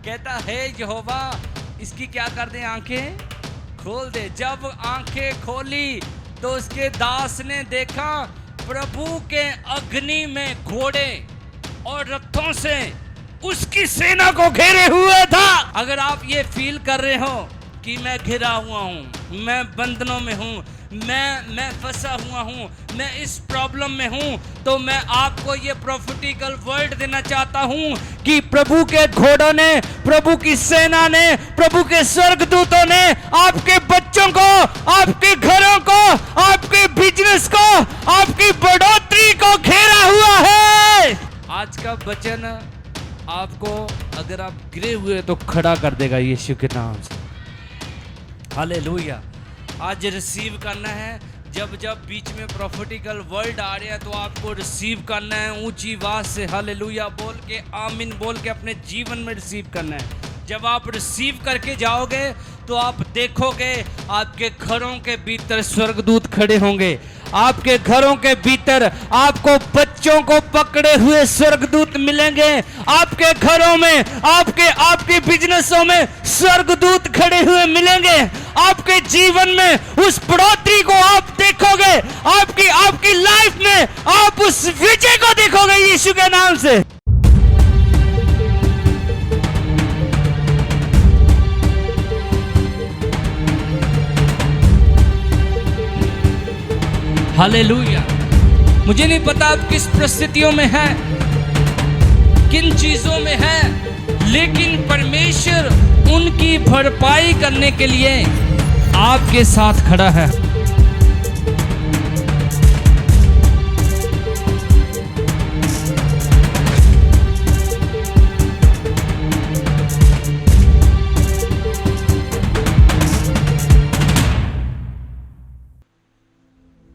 कहता है यहोवा इसकी क्या कर दे, आंखें खोल दे। जब आंखें खोली तो उसके दास ने देखा प्रभु के अग्नि में घोड़े और रथों से उसकी सेना को घेरे हुए था। अगर आप ये फील कर रहे हो कि मैं घिरा हुआ हूँ, मैं बंधनों में हूँ, मैं फंसा हुआ हूँ, मैं इस प्रॉब्लम में हूँ, तो मैं आपको ये प्रोफेटिकल वर्ड देना चाहता हूँ कि प्रभु के घोड़ों ने, प्रभु की सेना ने, प्रभु के स्वर्गदूतों ने आपके बच्चों को, आपके घरों को, आपके बिजनेस को, आपकी बढ़ोतरी को घेरा हुआ है। आज का वचन आपको, अगर आप गिरे हुए तो खड़ा कर देगा यीशु के नाम से। हालेलुया। आज रिसीव करना है। जब जब बीच में प्रोफेटिकल वर्ड आ रहे हैं तो आपको रिसीव करना है ऊंची आवाज से हालेलुया बोल के, आमीन बोल के अपने जीवन में रिसीव करना है। जब आप रिसीव करके जाओगे तो आप देखोगे आपके घरों के भीतर स्वर्गदूत खड़े होंगे। आपके घरों के भीतर आपको बच्चों को पकड़े हुए स्वर्गदूत मिलेंगे। आपके घरों में, आपके बिजनेसों में स्वर्गदूत खड़े हुए मिलेंगे। आपके जीवन में उस बढ़ोतरी को आप देखोगे। आपकी लाइफ में आप उस विजय को देखोगे यीशु के नाम से। हालेलुया। मुझे नहीं पता आप किस परिस्थितियों में हैं, किन चीजों में हैं, लेकिन परमेश्वर उनकी भरपाई करने के लिए आपके साथ खड़ा है।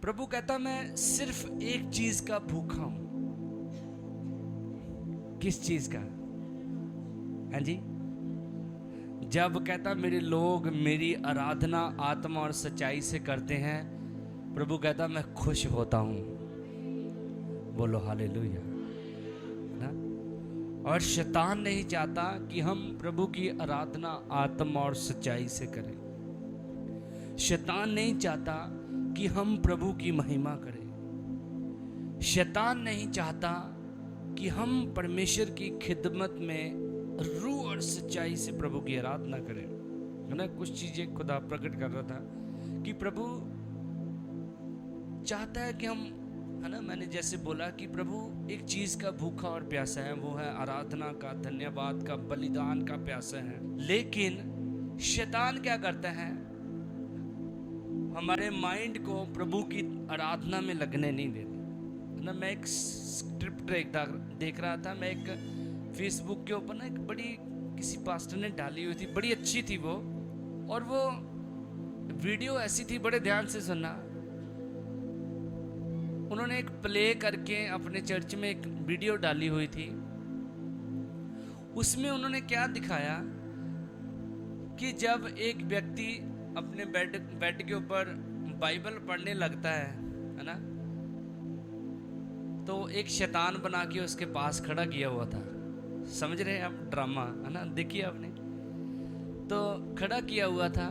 प्रभु कहता मैं सिर्फ एक चीज का भूखा हूं। किस चीज का? हाँ जी। जब कहता मेरे लोग मेरी आराधना आत्मा और सच्चाई से करते हैं, प्रभु कहता मैं खुश होता हूं। बोलो हालेलुया ना। और शैतान नहीं चाहता कि हम प्रभु की आराधना आत्मा और सच्चाई से करें। शैतान नहीं चाहता कि हम प्रभु की महिमा करें। शैतान नहीं चाहता कि हम परमेश्वर की खिदमत में रूह और सच्चाई से प्रभु की आराधना करें। है ना, कुछ चीजें खुदा प्रकट कर रहा था कि प्रभु चाहता है कि हम, है ना, मैंने जैसे बोला कि प्रभु एक चीज का भूखा और प्यासा है, वो है आराधना का, धन्यवाद का, बलिदान का प्यासा है। लेकिन शैतान क्या करता है, हमारे माइंड को प्रभु की आराधना में लगने नहीं देता ना। मैं एक स्क्रिप्ट देख रहा था, मैं एक फेसबुक के ऊपर ना एक बड़ी किसी पास्टर ने डाली हुई थी, बड़ी अच्छी थी वो, और वो वीडियो ऐसी थी, बड़े ध्यान से सुनना। उन्होंने एक प्ले करके अपने चर्च में एक वीडियो डाली हुई थी। उसमें उन्होंने क्या दिखाया कि जब एक व्यक्ति अपने बेड के ऊपर बाइबल पढ़ने लगता है ना, तो एक शैतान बना के उसके पास खड़ा किया हुआ था। समझ रहे हैं आप ड्रामा, है ना, देखिए आपने। तो खड़ा किया हुआ था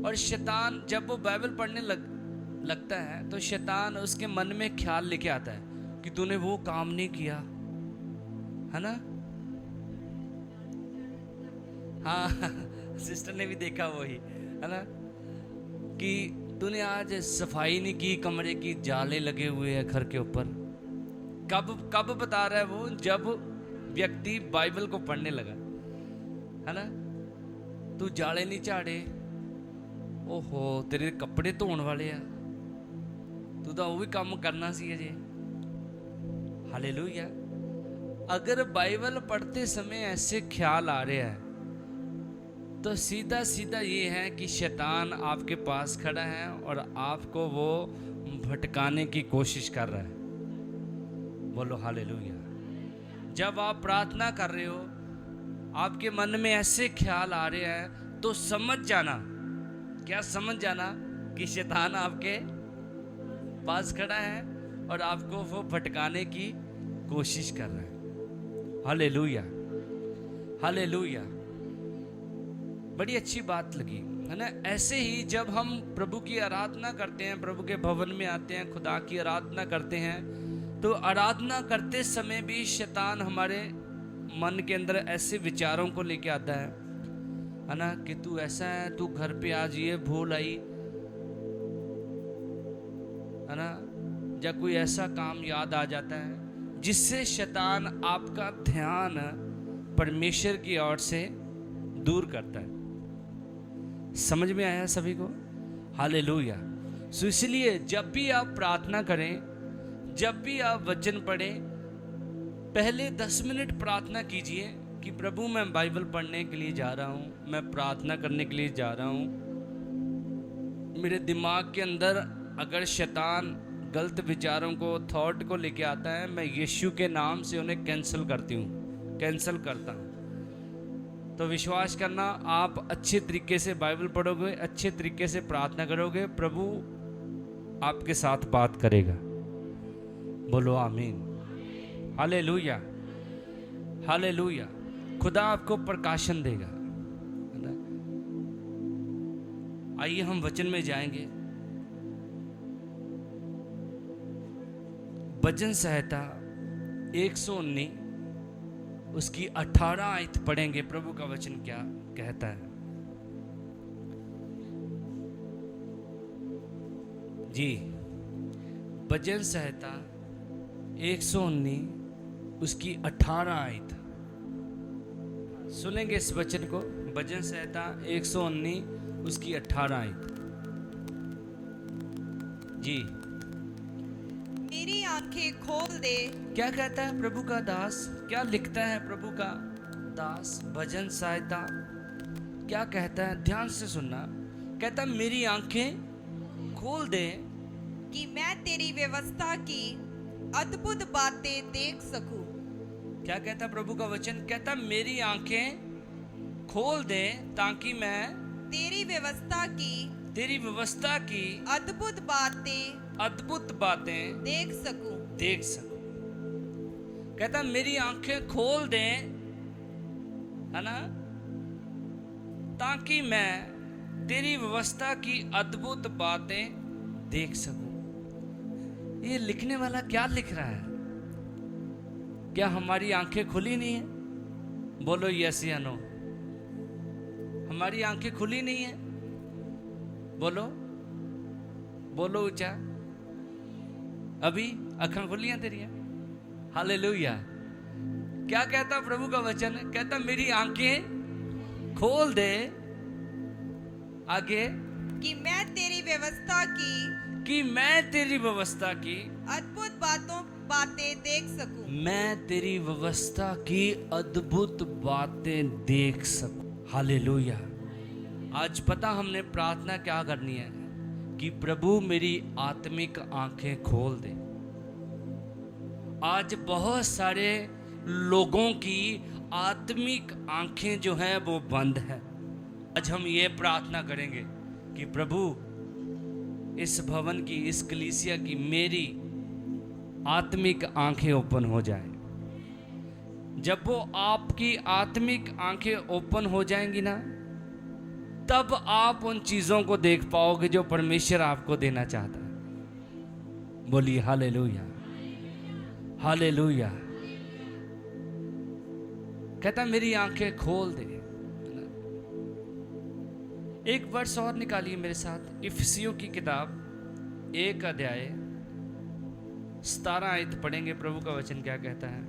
और शैतान जब वो बाइबल पढ़ने लगता है तो शैतान उसके मन में ख्याल लेके आता है कि तूने वो काम नहीं किया, है ना। हाँ सिस्टर ने भी देखा वही, है ना, कि तूने आज सफाई नहीं की कमरे की, जाले लगे हुए हैं घर के ऊपर। कब बता रहा है वो? जब व्यक्ति बाइबल को पढ़ने लगा, है ना। तू जाले नहीं झाड़े, ओहो तेरे कपड़े धोण वाले आ, तू तो वो भी काम करना सी अजे। हालेलुया। अगर बाइबल पढ़ते समय ऐसे ख्याल आ रहे हैं तो सीधा सीधा ये है कि शैतान आपके पास खड़ा है और आपको वो भटकाने की कोशिश कर रहा है। बोलो हालेलुया। जब आप प्रार्थना कर रहे हो, आपके मन में ऐसे ख्याल आ रहे हैं, तो समझ जाना, क्या समझ जाना कि शैतान आपके पास खड़ा है और आपको वो भटकाने की कोशिश कर रहा है। Hallelujah hallelujah. बड़ी अच्छी बात लगी, है ना। ऐसे ही जब हम प्रभु की आराधना करते हैं, प्रभु के भवन में आते हैं, खुदा की आराधना करते हैं, तो आराधना करते समय भी शैतान हमारे मन के अंदर ऐसे विचारों को लेके आता है ना, कि तू ऐसा है, तू घर पे आज ये भूल आई, है ना, या कोई ऐसा काम याद आ जाता है जिससे शैतान आपका ध्यान परमेश्वर की ओर से दूर करता है। समझ में आया सभी को? हालेलुया। सो इसलिए जब भी आप प्रार्थना करें, जब भी आप वचन पढ़ें, पहले 10 मिनट प्रार्थना कीजिए कि प्रभु मैं बाइबल पढ़ने के लिए जा रहा हूँ, मैं प्रार्थना करने के लिए जा रहा हूँ। मेरे दिमाग के अंदर अगर शैतान गलत विचारों को, थॉट को लेके आता है, मैं यीशु के नाम से उन्हें कैंसिल करती हूँ, कैंसिल करता हूँ। तो विश्वास करना, आप अच्छे तरीके से बाइबल पढ़ोगे, अच्छे तरीके से प्रार्थना करोगे, प्रभु आपके साथ बात करेगा। बोलो आमीन। Hallelujah, hallelujah. खुदा आपको प्रकाशन देगा। आइए हम वचन में जाएंगे। भजन संहिता 119 उसकी 18 आयत पढ़ेंगे। प्रभु का वचन क्या कहता है जी। भजन संहिता 119 उसकी 18 आयत सुनेंगे इस वचन को। भजन संहिता 119 उसकी 18 आयत जी। मेरी आंखें खोल दे। क्या कहता है प्रभु का दास? क्या लिखता है प्रभु का दास? भजन संहिता क्या कहता है? ध्यान से सुनना। कहता है मेरी आंखें खोल दे कि मैं तेरी व्यवस्था की अद्भुत बातें देख सकूं। क्या कहता है प्रभु का वचन? कहता है मेरी आंखें खोल दे ताकि मैं तेरी व्यवस्था की अद्भुत बातें देख सकूं। कहता मेरी आंखें खोल दे, है ना, ताकि मैं तेरी व्यवस्था की अद्भुत बातें देख सकूं। ये लिखने वाला क्या लिख रहा है? क्या हमारी आंखें खुली नहीं है? बोलो यस या नो। हमारी आंखें खुली नहीं है? बोलो बोलो ऊंचा। अभी आंखें खुली हैं तेरी? हालेलुया। क्या कहता प्रभु का वचन? कहता मेरी आंखें खोल दे, आगे, कि मैं तेरी व्यवस्था की अद्भुत बातें देख सकूं। मैं तेरी व्यवस्था की अद्भुत बातें देख सकूं। हालेलुया। आज पता हमने प्रार्थना क्या करनी है कि प्रभु मेरी आत्मिक आंखें खोल दे। आज बहुत सारे लोगों की आत्मिक आंखें जो हैं वो बंद है। आज हम ये प्रार्थना करेंगे कि प्रभु इस भवन की, इस कलीसिया की मेरी आत्मिक आंखें ओपन हो जाए। जब वो आपकी आत्मिक आंखें ओपन हो जाएंगी ना, तब आप उन चीजों को देख पाओगे जो परमेश्वर आपको देना चाहता है। बोलिए हालेलुया, हालेलुया। कहता मेरी आंखें खोल दे। एक वर्ष और निकालिए मेरे साथ। इफिसियों की किताब 1 अध्याय 17 आयत पढ़ेंगे। प्रभु का वचन क्या कहता है?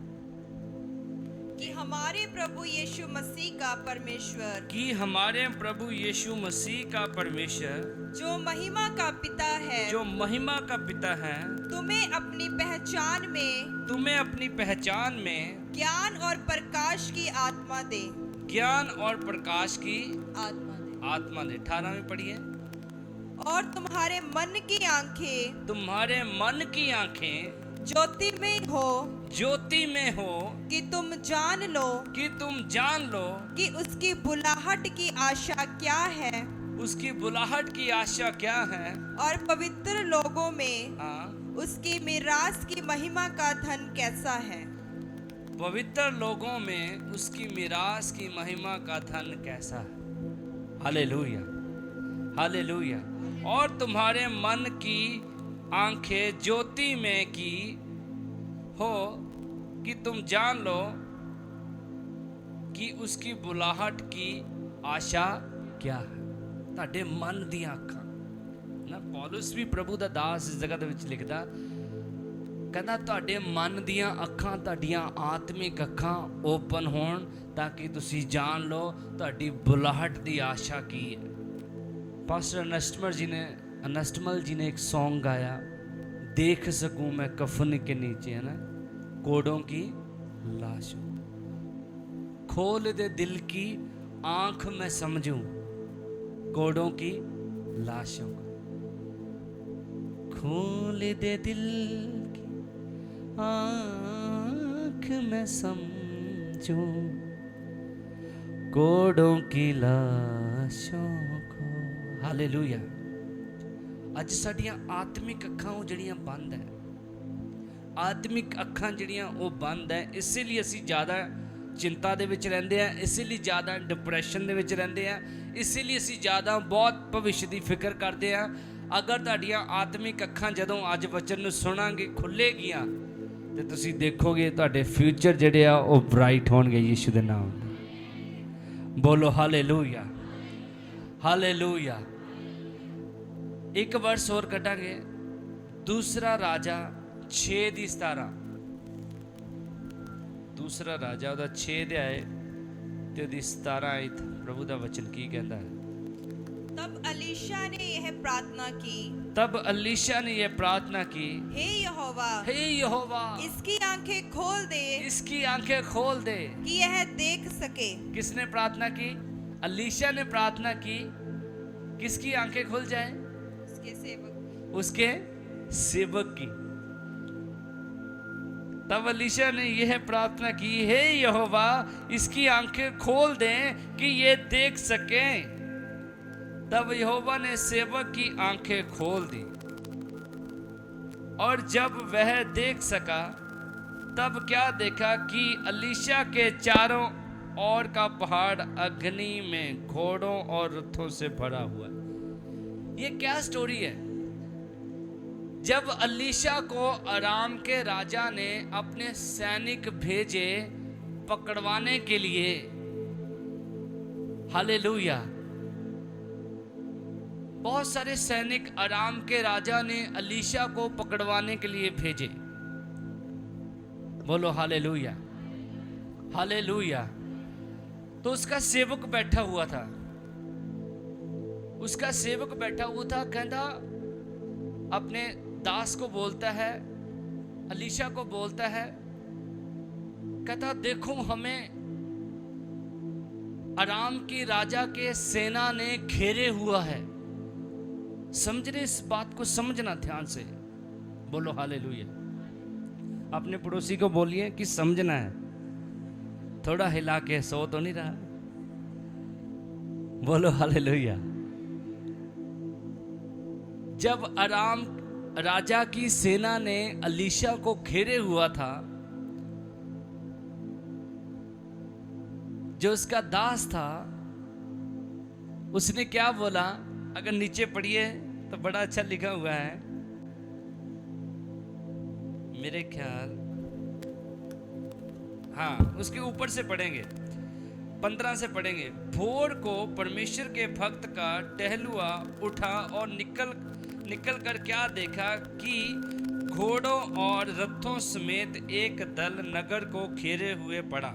कि हमारे प्रभु यीशु मसीह का परमेश्वर, कि हमारे प्रभु यीशु मसीह का परमेश्वर, जो महिमा का पिता है, तुम्हें अपनी पहचान में ज्ञान और प्रकाश की आत्मा दे। ज्ञान और प्रकाश की आत्मा दे। 18 में पढ़िए। और तुम्हारे मन की आंखें ज्योति में हो कि तुम जान लो कि उसकी बुलाहट की आशा क्या है, और पवित्र लोगों में उसकी मिरास की महिमा का धन कैसा है। पवित्र लोगों में उसकी मिरास की महिमा का धन कैसा है। Hallelujah, hallelujah. और तुम्हारे मन की आंखें ज्योति में की हो कि तुम जान लो कि उसकी बुलाहट की आशा क्या है। ਤੁਹਾਡੇ ਮਨ ਦੀਆਂ ਅੱਖਾਂ ਨਾ, ਪੌਲਸ ਵੀ ਪ੍ਰਭੂ ਦਾ ਦਾਸ ਇਸ ਜਗ੍ਹਾ ਦੇ ਵਿੱਚ ਲਿਖਦਾ, ਕਹਿੰਦਾ ਤੁਹਾਡੇ ਮਨ ਦੀਆਂ ਅੱਖਾਂ, ਤੁਹਾਡੀਆਂ ਆਤਮਿਕ ਅੱਖਾਂ ਓਪਨ ਹੋਣ ਤਾਂ ਕਿ ਤੁਸੀਂ ਜਾਣ ਲਓ ਤੁਹਾਡੀ ਬੁਲਾਹਟ ਦੀ ਆਸ਼ਾ ਕੀ ਹੈ। पास्टर अनस्टमल जी ने एक सॉन्ग गाया, देख सकूं मैं कफन के नीचे, है ना, कोड़ों की लाशों, खोल दे दिल की आंख मैं समझूं कोड़ों की लाशों को, खोल दे दिल की आंख मैं समझूं कोड़ों की लाशों को। हालेलुया। ਅੱਜ ਸਾਡੀਆਂ ਆਤਮਿਕ ਅੱਖਾਂ ਉਹ ਜਿਹੜੀਆਂ ਬੰਦ ਹੈ, ਆਤਮਿਕ ਅੱਖਾਂ ਜਿਹੜੀਆਂ ਉਹ ਬੰਦ ਹੈ। ਇਸੇ ਲਈ ਅਸੀਂ ਜ਼ਿਆਦਾ ਚਿੰਤਾ ਦੇ ਵਿੱਚ ਰਹਿੰਦੇ ਆ, ਇਸੇ ਲਈ ਜ਼ਿਆਦਾ ਡਿਪਰੈਸ਼ਨ ਦੇ ਵਿੱਚ ਰਹਿੰਦੇ ਆ, ਇਸੇ ਲਈ ਅਸੀਂ ਜ਼ਿਆਦਾ ਬਹੁਤ ਭਵਿੱਖ ਦੀ ਫਿਕਰ ਕਰਦੇ ਆ। ਅਗਰ ਤੁਹਾਡੀਆਂ ਆਤਮਿਕ ਅੱਖਾਂ ਜਦੋਂ ਅੱਜ ਵਚਨ ਨੂੰ ਸੁਣਾਂਗੇ ਖੁੱਲੇਗੀਆਂ ਤੇ ਤੁਸੀਂ ਦੇਖੋਗੇ ਤੁਹਾਡੇ ਫਿਊਚਰ ਜਿਹੜੇ ਆ ਉਹ ਬ੍ਰਾਈਟ ਹੋਣਗੇ ਯੀਸ਼ੂ ਦੇ ਨਾਮ ਨਾਲ। ਬੋਲੋ ਹਾਲੇਲੂਇਆ, ਹਾਲੇਲੂਇਆ। एक वर्स और कटांगे, दूसरा राजा 6 ਦੀ 17, दूसरा राजा ਉਹਦਾ 6 ਅਧਿਆਏ ਤੇ ਉਹਦੀ 17 ਆਇਤ ਪ੍ਰਭੂ ਦਾ ਵਚਨ ਕੀ ਕਹਿੰਦਾ ਹੈ। तब अलीशा ने यह प्रार्थना की, तब अलीशा ने यह प्रार्थना की, हे यहोवा, हे यहोवा, इसकी आंखें खोल दे, इसकी आंखें खोल दे कि यह देख सके। किसने प्रार्थना की? अलीशा ने प्रार्थना की, किसकी आंखें खुल जाए? उसके सेवक की। तब अलीशा ने यह प्रार्थना की, हे यहोवा, इसकी आंखें खोल दें कि ये देख सके। तब यहोवा ने सेवक की आंखें खोल दी और जब वह देख सका तब क्या देखा कि अलीशा के चारों ओर का पहाड़ अग्नि में घोड़ों और रथों से भरा हुआ है। ये क्या स्टोरी है? जब अलीशा को अराम के राजा ने अपने सैनिक भेजे पकड़वाने के लिए, हालेलुया, बहुत सारे सैनिक अराम के राजा ने अलीशा को पकड़वाने के लिए भेजे। बोलो हालेलुया, हालेलुया। तो उसका सेवक बैठा हुआ था, उसका सेवक बैठा हुआ था, कहता अपने दास को बोलता है, अलीशा को बोलता है, कहता देखो हमें अराम की राजा के सेना ने घेरे हुआ है। समझ रहे? इस बात को समझना ध्यान से। बोलो हालेलुया। अपने पड़ोसी को बोलिए कि समझना है, थोड़ा हिला के, सो तो नहीं रहा। बोलो हालेलुया। जब अराम राजा की सेना ने अलीशा को घेरे हुआ था, जो उसका दास था उसने क्या बोला? अगर नीचे पढ़िए तो बड़ा अच्छा लिखा हुआ है, मेरे ख्याल, हाँ उसके ऊपर से पढ़ेंगे, 15 से पढ़ेंगे। भोर को परमेश्वर के भक्त का टहलुआ उठा और निकल कर क्या देखा कि घोड़ों और रथों समेत एक दल नगर को घेरे हुए पड़ा।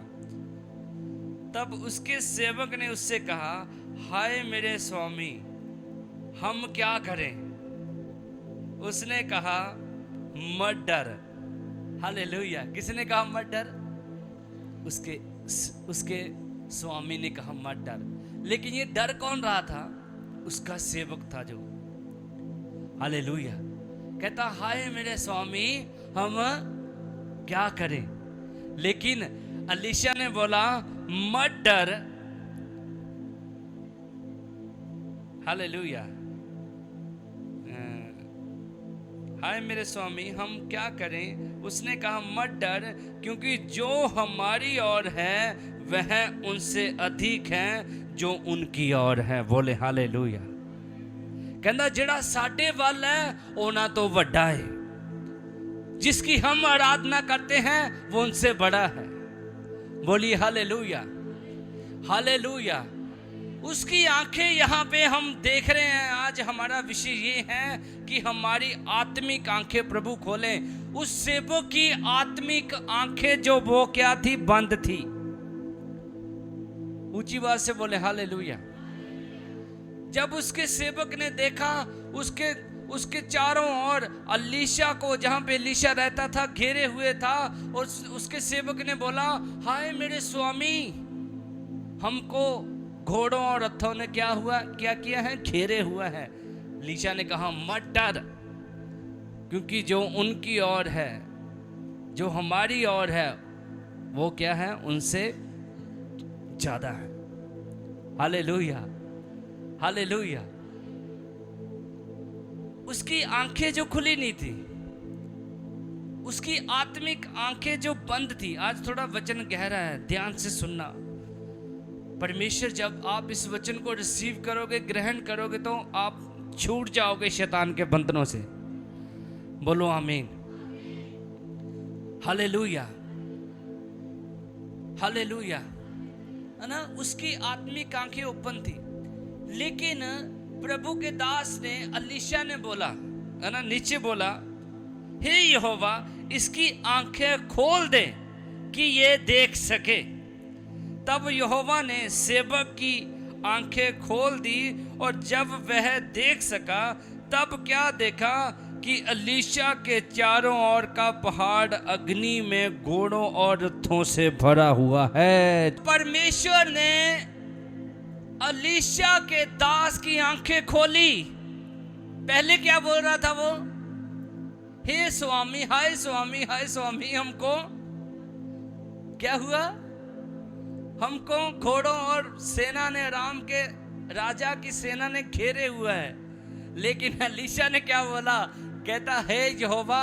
तब उसके सेवक ने उससे कहा, हाय मेरे स्वामी, हम क्या करें? उसने कहा, मत डर। हालेलुया। किसने कहा मत डर? उसके स्वामी ने कहा मत डर। लेकिन ये डर कौन रहा था? उसका सेवक था जो, हालेलुया, कहता हाय मेरे स्वामी, हम क्या करें? लेकिन अलीशा ने बोला मत डर। हालेलुया, हाय मेरे स्वामी, हम क्या करें? उसने कहा मत डर, क्योंकि जो हमारी ओर है वह उनसे अधिक है जो उनकी ओर है। बोले हालेलुया। कहना जेड़ा साडे वाल है ओना तो वड्डा है, जिसकी हम आराधना करते हैं वो उनसे बड़ा है। बोलिए हालेलुया, हालेलुया। उसकी आंखें यहाँ पे हम देख रहे हैं। आज हमारा विषय ये है कि हमारी आत्मिक आंखें प्रभु खोलें। उस सेवक की आत्मिक आंखें जो वो क्या थी, बंद थी। ऊंची बात से बोले हालेलुया। जब उसके सेवक ने देखा, उसके चारों ओर अलीशा को, जहां पे अलीशा रहता था, घेरे हुए था, और उसके सेवक ने बोला हाय मेरे स्वामी, हमको घोड़ों और रथों ने क्या किया है, घेरे हुआ है। अलीशा ने कहा मत डर, क्योंकि जो उनकी ओर है, जो हमारी ओर है, वो क्या है, उनसे ज्यादा है। Hallelujah, hallelujah. उसकी आंखें जो खुली नहीं थी, उसकी आत्मिक आंखें जो बंद थी। आज थोड़ा वचन गहरा है, ध्यान से सुनना। परमेश्वर, जब आप इस वचन को रिसीव करोगे, ग्रहण करोगे, तो आप छूट जाओगे शैतान के बंधनों से। बोलो आमीन, हालेलुया, हालेलुया। है ना, उसकी आत्मिक आंखें ओपन थी। लेकिन प्रभु के दास ने, अलीशा ने बोला, है ना, नीचे बोला हे यहोवा, इसकी आंखें खोल दे कि ये देख सके। तब यहोवा ने सेवक की आंखें खोल दी, और जब वह देख सका, तब क्या देखा कि अलीशा के चारों ओर का पहाड़ अग्नि में घोड़ों और रथों से भरा हुआ है। परमेश्वर ने अलीशा के दास की आंखें खोली। पहले क्या बोल रहा था वो, हे स्वामी, हाय स्वामी, हाय स्वामी, हमको क्या हुआ, हमको घोड़ों और सेना ने, राम के राजा की सेना ने घेरे हुआ है। लेकिन अलीशा ने क्या बोला, कहता है यहोवा,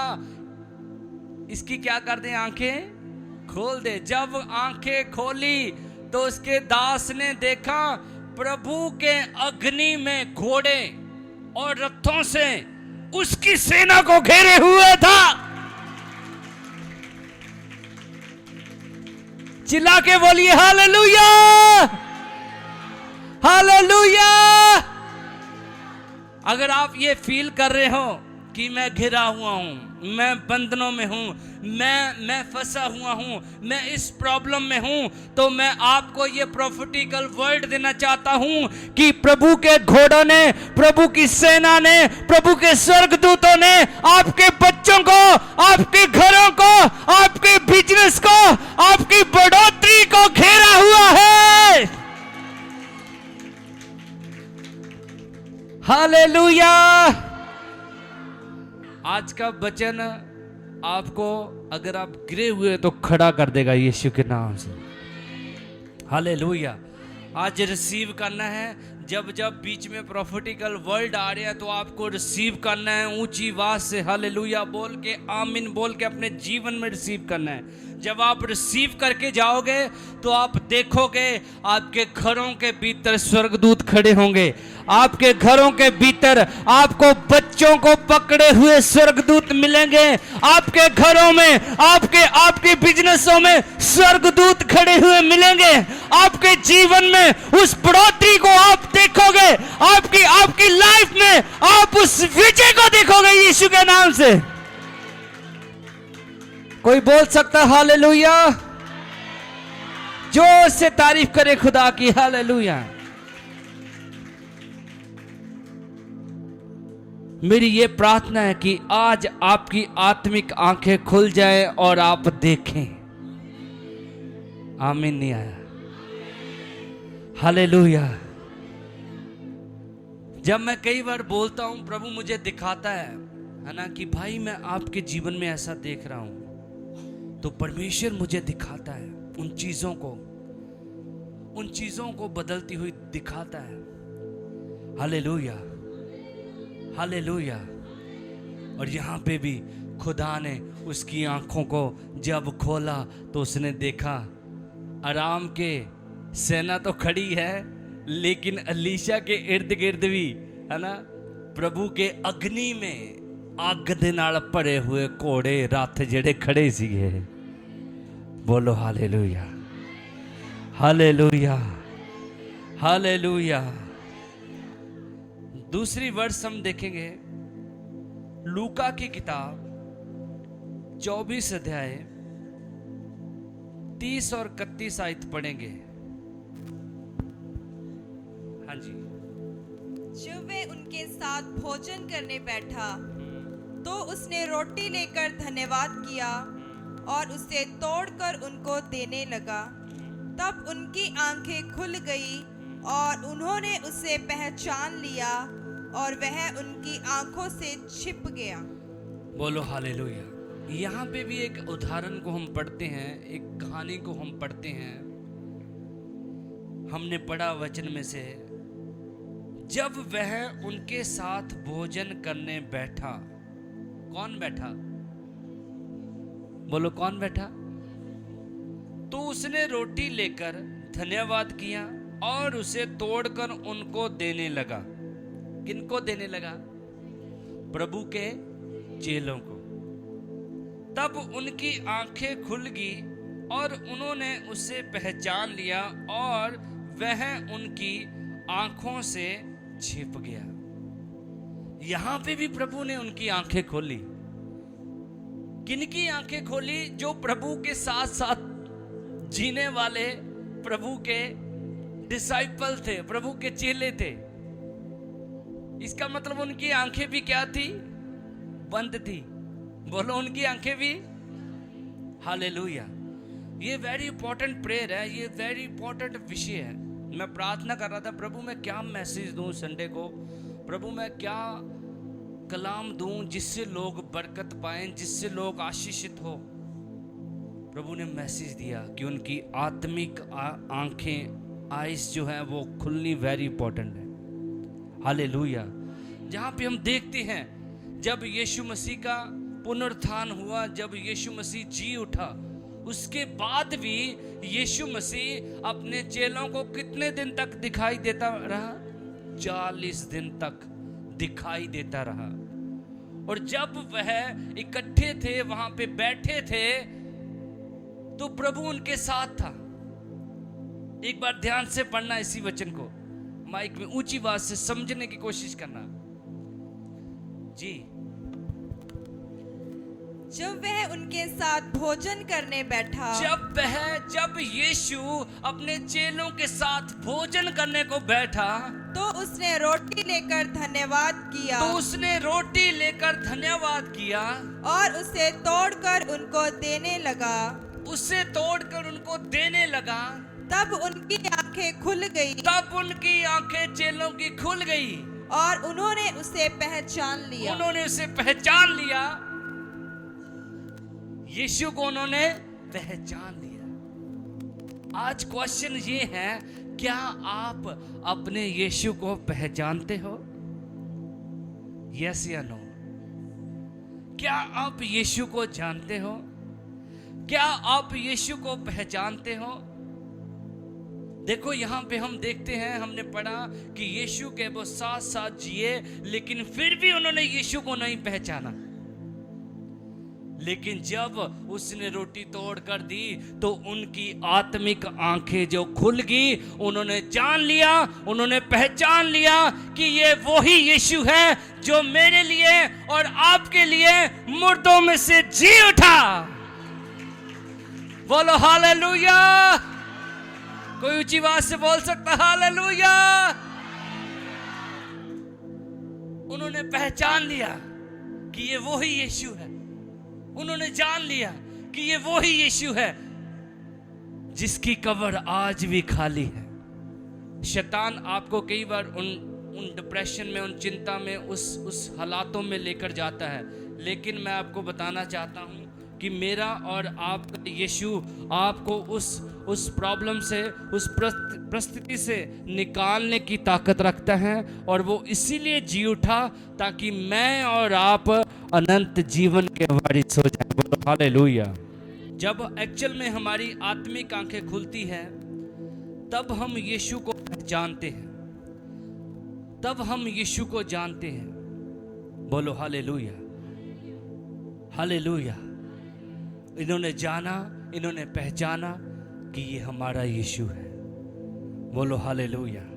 इसकी क्या कर दे, आंखें खोल दे। जब आंखें खोली तो उसके दास ने देखा प्रभु के अग्नि में घोड़े और रथों से उसकी सेना को घेरे हुए था। चिल्ला के बोलिए हालेलुया, हालेलुया। अगर आप ये फील कर रहे हो कि मैं घिरा हुआ हूं, मैं बंधनों में हूं, मैं फंसा हुआ हूं, मैं इस प्रॉब्लम में हूं, तो मैं आपको ये प्रोफेटिकल वर्ड देना चाहता हूं कि प्रभु के घोड़ों ने, प्रभु की सेना ने, प्रभु के स्वर्गदूतों ने आपके बच्चों को, आपके घरों को, आपके बिजनेस को, आपकी बढ़ोतरी को घेरा हुआ है। हालेलुया। आज का वचन आपको, अगर आप गिरे हुए तो खड़ा कर देगा यीशु के नाम से। हालेलुया। आज रिसीव करना है। जब जब बीच में प्रोफेटिकल वर्ड आ रहे हैं तो आपको रिसीव करना है ऊंची आवाज से, हालेलुया बोल के, आमीन बोल के अपने जीवन में रिसीव करना है। जब आप रिसीव करके जाओगे तो आप देखोगे आपके घरों के भीतर स्वर्गदूत खड़े होंगे। आपके घरों के भीतर आपको बच्चों को पकड़े हुए स्वर्गदूत मिलेंगे। आपके घरों में, आपके बिजनेसों में स्वर्गदूत खड़े हुए मिलेंगे। आपके जीवन में उस बढ़ोतरी को आप देखोगे। आपकी लाइफ में आप उस विजय को देखोगे यीशु के नाम से। कोई बोल सकता है हालेलुया? जोर से तारीफ करे खुदा की। हालेलुया। मेरी ये प्रार्थना है कि आज आपकी आत्मिक आंखें खुल जाए और आप देखें। आमीन नहीं आया? हालेलुया। जब मैं कई बार बोलता हूं, प्रभु मुझे दिखाता है ना, कि भाई मैं आपके जीवन में ऐसा देख रहा हूं, तो परमेश्वर मुझे दिखाता है उन चीजों को बदलती हुई दिखाता है। Hallelujah, hallelujah. और यहाँ पे भी खुदा ने उसकी आंखों को जब खोला तो उसने देखा आराम के सेना तो खड़ी है, लेकिन अलीशा के इर्द गिर्द भी, है ना, प्रभु के अग्नि में ਅੱਗ ਦੇ ਨਾਲ ਭਰੇ ਹੋਏ ਘੋੜੇ ਰੱਥ ਜਿਹੜੇ ਖੜੇ ਸੀਗੇ। बोलो हालेलुया, हालेलुया, हालेलुया। दूसरी वर्ष हम देखेंगे लूका की किताब 24 अध्याय 30 और 31 आयत पढ़ेंगे। हाँ जी। जब वे उनके साथ भोजन करने बैठा तो उसने रोटी लेकर धन्यवाद किया और उसे तोड़कर उनको देने लगा। तब उनकी आंखें खुल गई और उन्होंने उसे पहचान लिया और वह उनकी आंखों से छिप गया। बोलो हालेलुया। यहाँ पे भी एक उदाहरण को हम पढ़ते हैं, एक कहानी को हम पढ़ते हैं। हमने पढ़ा वचन में से, जब वह उनके साथ भोजन करने बैठा। कौन बैठा? बोलो कौन बैठा? तो उसने रोटी लेकर धन्यवाद किया और उसे तोड़कर उनको देने लगा। किनको देने लगा? प्रभु के चेलों को। तब उनकी आंखें खुल गई और उन्होंने उसे पहचान लिया और वह उनकी आंखों से छिप गया। यहां पे भी प्रभु ने उनकी आंखें खोली। किनकी आंखें खोली? जो प्रभु के साथ साथ जीने वाले प्रभु के डिसाइपल थे, प्रभु के चेले थे। इसका मतलब उनकी आंखें भी क्या थी? बंद थी। बोलो उनकी आंखें भी। हालेलुया। ये वेरी इंपॉर्टेंट प्रेयर है, ये वेरी इंपॉर्टेंट विषय है। मैं प्रार्थना कर रहा था, प्रभु मैं क्या मैसेज दूं संडे को, प्रभु मैं क्या कलाम दूं जिससे लोग बरकत पाएं, जिससे लोग आशीषित हो। प्रभु ने मैसेज दिया कि उनकी आत्मिक आंखें, आइज जो है वो खुलनी वेरी इंपॉर्टेंट है। हालेलुया। जहाँ पे हम देखते हैं जब यीशु मसीह का पुनरुत्थान हुआ, जब यीशु मसीह जी उठा, उसके बाद भी यीशु मसीह अपने चेलों को कितने दिन तक दिखाई देता रहा? 40 दिन तक दिखाई देता रहा। और जब वह इकट्ठे थे, वहां पे बैठे थे, तो प्रभु उनके साथ था। एक बार ध्यान से पढ़ना इसी वचन को, माइक में ऊंची आवाज से समझने की कोशिश करना जी। जब वह उनके साथ भोजन करने बैठा, जब यीशु अपने चेलों के साथ भोजन करने को बैठा, तो उसने रोटी लेकर धन्यवाद किया और उसे तोड़कर उनको देने लगा। तब उनकी आंखें खुल गई, चेलों की खुल गई और उन्होंने उसे पहचान लिया। यीशु को उन्होंने पहचान लिया। आज क्वेश्चन ये है, क्या आप अपने यीशु को पहचानते हो? यस या नो? क्या आप यीशु को जानते हो? क्या आप यीशु को पहचानते हो? देखो यहाँ पे हम देखते हैं, हमने पढ़ा कि यीशु के वो साथ साथ जिए, लेकिन फिर भी उन्होंने यीशु को नहीं पहचाना। लेकिन जब उसने रोटी तोड़ कर दी तो उनकी आत्मिक आंखें जो खुल गई, उन्होंने जान लिया, उन्होंने पहचान लिया कि ये वही यीशु है जो मेरे लिए और आपके लिए मुर्दों में से जी उठा। बोलो हालेलुया। कोई ऊंची आवाज से बोल सकता हालेलुया। उन्होंने पहचान लिया कि ये वही यीशु है। उन्होंने जान लिया कि ये वही यीशु है जिसकी कब्र आज भी खाली है। शैतान आपको कई बार उन डिप्रेशन में, उन चिंता में, उस हालातों में लेकर जाता है, लेकिन मैं आपको बताना चाहता हूं कि मेरा और आपका यीशु आपको उस प्रॉब्लम से, उस परिस्थिति से निकालने की ताकत रखता है, और वो इसीलिए जी उठा ताकि मैं और आप अनंत जीवन के वारिस हो जाए। बोलो हालेलुया। जब एक्चुअल में हमारी आत्मिक आंखें खुलती है, तब हम यीशु को पहचानते हैं, तब हम यीशु को जानते हैं। बोलो हालेलुया, हालेलुया। इन्होंने जाना, इन्होंने पहचाना कि ये हमारा यीशु है। बोलो हालेलुया।